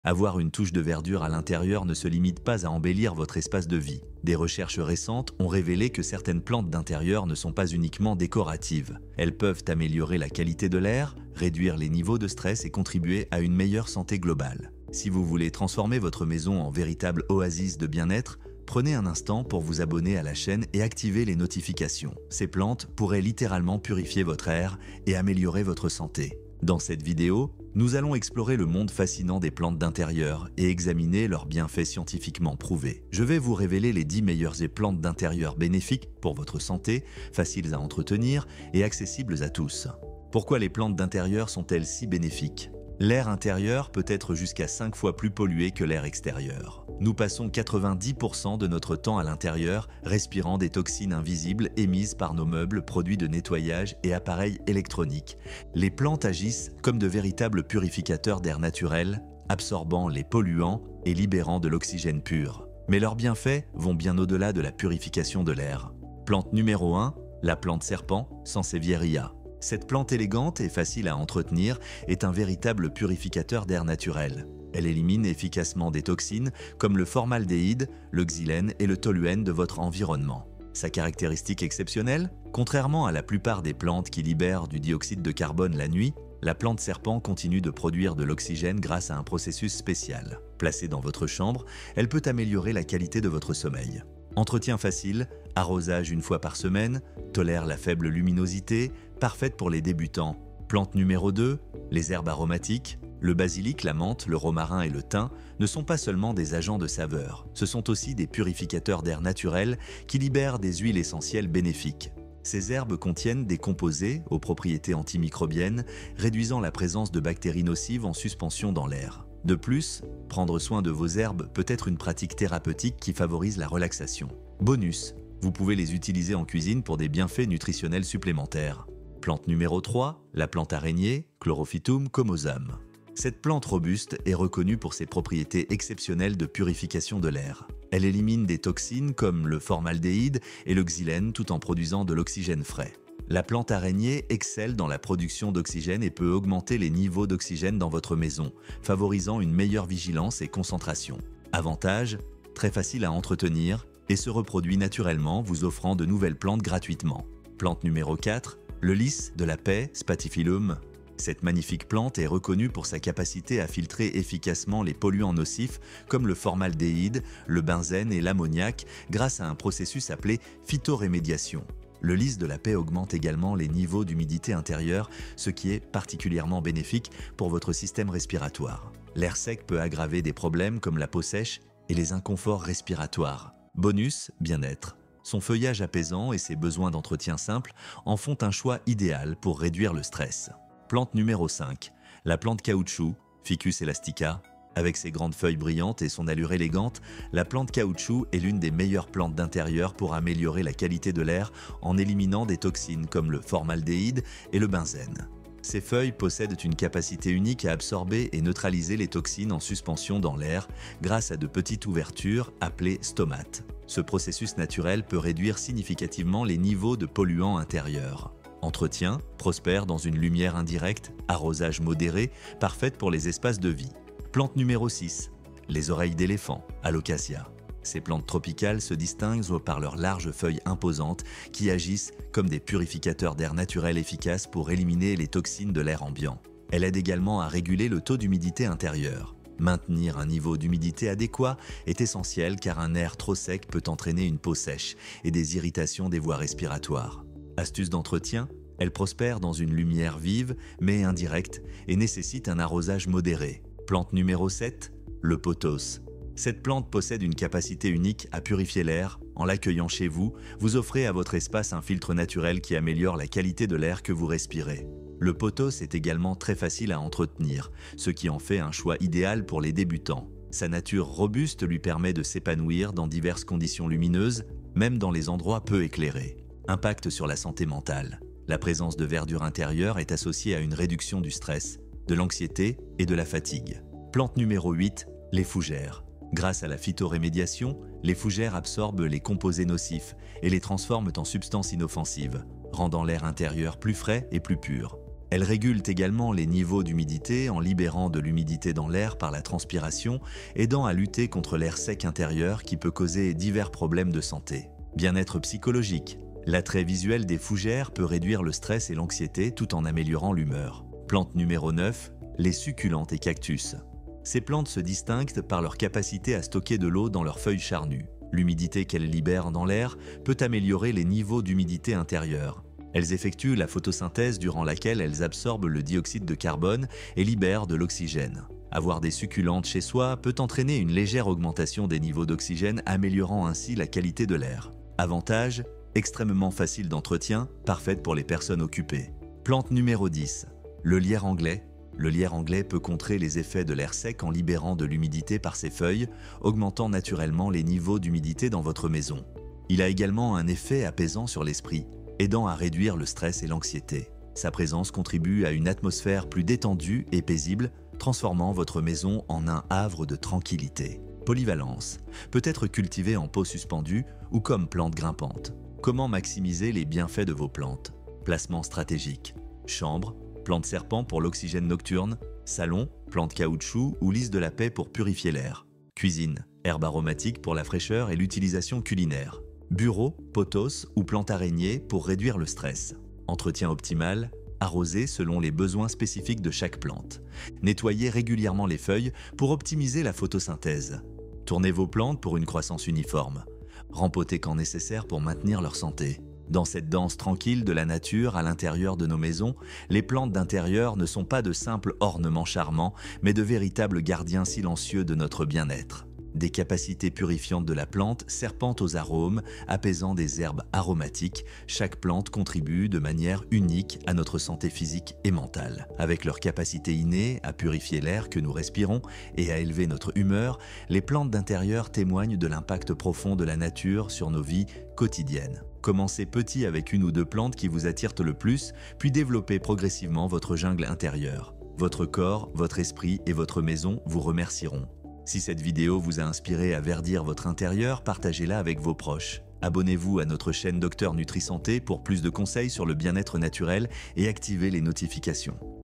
Avoir une touche de verdure à l'intérieur ne se limite pas à embellir votre espace de vie. Des recherches récentes ont révélé que certaines plantes d'intérieur ne sont pas uniquement décoratives. Elles peuvent améliorer la qualité de l'air, réduire les niveaux de stress et contribuer à une meilleure santé globale. Si vous voulez transformer votre maison en véritable oasis de bien-être, prenez un instant pour vous abonner à la chaîne et activer les notifications. Ces plantes pourraient littéralement purifier votre air et améliorer votre santé. Dans cette vidéo, nous allons explorer le monde fascinant des plantes d'intérieur et examiner leurs bienfaits scientifiquement prouvés. Je vais vous révéler les 10 meilleures plantes d'intérieur bénéfiques pour votre santé, faciles à entretenir et accessibles à tous. Pourquoi les plantes d'intérieur sont-elles si bénéfiques ? L'air intérieur peut être jusqu'à 5 fois plus pollué que l'air extérieur. Nous passons 90% de notre temps à l'intérieur, respirant des toxines invisibles émises par nos meubles, produits de nettoyage et appareils électroniques. Les plantes agissent comme de véritables purificateurs d'air naturel, absorbant les polluants et libérant de l'oxygène pur. Mais leurs bienfaits vont bien au-delà de la purification de l'air. Plante numéro 1, la plante serpent, Sansevieria. Cette plante élégante et facile à entretenir est un véritable purificateur d'air naturel. Elle élimine efficacement des toxines comme le formaldéhyde, le xylène et le toluène de votre environnement. Sa caractéristique exceptionnelle, contrairement à la plupart des plantes qui libèrent du dioxyde de carbone la nuit, la plante serpent continue de produire de l'oxygène grâce à un processus spécial. Placée dans votre chambre, elle peut améliorer la qualité de votre sommeil. Entretien facile, arrosage une fois par semaine, tolère la faible luminosité, parfaite pour les débutants. Plante numéro 2, les herbes aromatiques. Le basilic, la menthe, le romarin et le thym ne sont pas seulement des agents de saveur, ce sont aussi des purificateurs d'air naturel qui libèrent des huiles essentielles bénéfiques. Ces herbes contiennent des composés aux propriétés antimicrobiennes, réduisant la présence de bactéries nocives en suspension dans l'air. De plus, prendre soin de vos herbes peut être une pratique thérapeutique qui favorise la relaxation. Bonus, vous pouvez les utiliser en cuisine pour des bienfaits nutritionnels supplémentaires. Plante numéro 3, la plante araignée, Chlorophytum comosum. Cette plante robuste est reconnue pour ses propriétés exceptionnelles de purification de l'air. Elle élimine des toxines comme le formaldéhyde et le xylène tout en produisant de l'oxygène frais. La plante araignée excelle dans la production d'oxygène et peut augmenter les niveaux d'oxygène dans votre maison, favorisant une meilleure vigilance et concentration. Avantage, très facile à entretenir et se reproduit naturellement, vous offrant de nouvelles plantes gratuitement. Plante numéro 4, le lys de la paix, Spathiphyllum. Cette magnifique plante est reconnue pour sa capacité à filtrer efficacement les polluants nocifs comme le formaldéhyde, le benzène et l'ammoniac grâce à un processus appelé phytorémédiation. Le lys de la paix augmente également les niveaux d'humidité intérieure, ce qui est particulièrement bénéfique pour votre système respiratoire. L'air sec peut aggraver des problèmes comme la peau sèche et les inconforts respiratoires. Bonus, bien-être. Son feuillage apaisant et ses besoins d'entretien simple en font un choix idéal pour réduire le stress. Plante numéro 5, la plante caoutchouc, Ficus elastica. Avec ses grandes feuilles brillantes et son allure élégante, la plante caoutchouc est l'une des meilleures plantes d'intérieur pour améliorer la qualité de l'air en éliminant des toxines comme le formaldéhyde et le benzène. Ces feuilles possèdent une capacité unique à absorber et neutraliser les toxines en suspension dans l'air grâce à de petites ouvertures appelées stomates. Ce processus naturel peut réduire significativement les niveaux de polluants intérieurs. Entretien, prospère dans une lumière indirecte, arrosage modéré, parfaite pour les espaces de vie. Plante numéro 6, les oreilles d'éléphant, Alocasia. Ces plantes tropicales se distinguent par leurs larges feuilles imposantes qui agissent comme des purificateurs d'air naturel efficaces pour éliminer les toxines de l'air ambiant. Elle aide également à réguler le taux d'humidité intérieur. Maintenir un niveau d'humidité adéquat est essentiel car un air trop sec peut entraîner une peau sèche et des irritations des voies respiratoires. Astuce d'entretien, elle prospère dans une lumière vive mais indirecte et nécessite un arrosage modéré. Plante numéro 7, le pothos. Cette plante possède une capacité unique à purifier l'air. En l'accueillant chez vous, vous offrez à votre espace un filtre naturel qui améliore la qualité de l'air que vous respirez. Le pothos est également très facile à entretenir, ce qui en fait un choix idéal pour les débutants. Sa nature robuste lui permet de s'épanouir dans diverses conditions lumineuses, même dans les endroits peu éclairés. Impact sur la santé mentale. La présence de verdure intérieure est associée à une réduction du stress, de l'anxiété et de la fatigue. Plante numéro 8, les fougères. Grâce à la phytorémédiation, les fougères absorbent les composés nocifs et les transforment en substances inoffensives, rendant l'air intérieur plus frais et plus pur. Elles régulent également les niveaux d'humidité en libérant de l'humidité dans l'air par la transpiration, aidant à lutter contre l'air sec intérieur qui peut causer divers problèmes de santé. Bien-être psychologique. L'attrait visuel des fougères peut réduire le stress et l'anxiété tout en améliorant l'humeur. Plante numéro 9, les succulentes et cactus. Ces plantes se distinguent par leur capacité à stocker de l'eau dans leurs feuilles charnues. L'humidité qu'elles libèrent dans l'air peut améliorer les niveaux d'humidité intérieure. Elles effectuent la photosynthèse durant laquelle elles absorbent le dioxyde de carbone et libèrent de l'oxygène. Avoir des succulentes chez soi peut entraîner une légère augmentation des niveaux d'oxygène, améliorant ainsi la qualité de l'air. Avantage, extrêmement facile d'entretien, parfaite pour les personnes occupées. Plante numéro 10, le lierre anglais. Le lierre anglais peut contrer les effets de l'air sec en libérant de l'humidité par ses feuilles, augmentant naturellement les niveaux d'humidité dans votre maison. Il a également un effet apaisant sur l'esprit, aidant à réduire le stress et l'anxiété. Sa présence contribue à une atmosphère plus détendue et paisible, transformant votre maison en un havre de tranquillité. Polyvalence peut être cultivée en pot suspendu ou comme plante grimpante. Comment maximiser les bienfaits de vos plantes? Placement stratégique. Chambre, plante serpent pour l'oxygène nocturne. Salon, plante caoutchouc ou lys de la paix pour purifier l'air. Cuisine, herbe aromatique pour la fraîcheur et l'utilisation culinaire. Bureau, pothos ou plante araignée pour réduire le stress. Entretien optimal, arroser selon les besoins spécifiques de chaque plante. Nettoyez régulièrement les feuilles pour optimiser la photosynthèse. Tournez vos plantes pour une croissance uniforme. Rempotez quand nécessaire pour maintenir leur santé. Dans cette danse tranquille de la nature à l'intérieur de nos maisons, les plantes d'intérieur ne sont pas de simples ornements charmants, mais de véritables gardiens silencieux de notre bien-être. Des capacités purifiantes de la plante serpentent aux arômes, apaisant des herbes aromatiques. Chaque plante contribue de manière unique à notre santé physique et mentale. Avec leur capacité innée à purifier l'air que nous respirons et à élever notre humeur, les plantes d'intérieur témoignent de l'impact profond de la nature sur nos vies quotidiennes. Commencez petit avec une ou deux plantes qui vous attirent le plus, puis développez progressivement votre jungle intérieure. Votre corps, votre esprit et votre maison vous remercieront. Si cette vidéo vous a inspiré à verdir votre intérieur, partagez-la avec vos proches. Abonnez-vous à notre chaîne Docteur Nutri Santé pour plus de conseils sur le bien-être naturel et activez les notifications.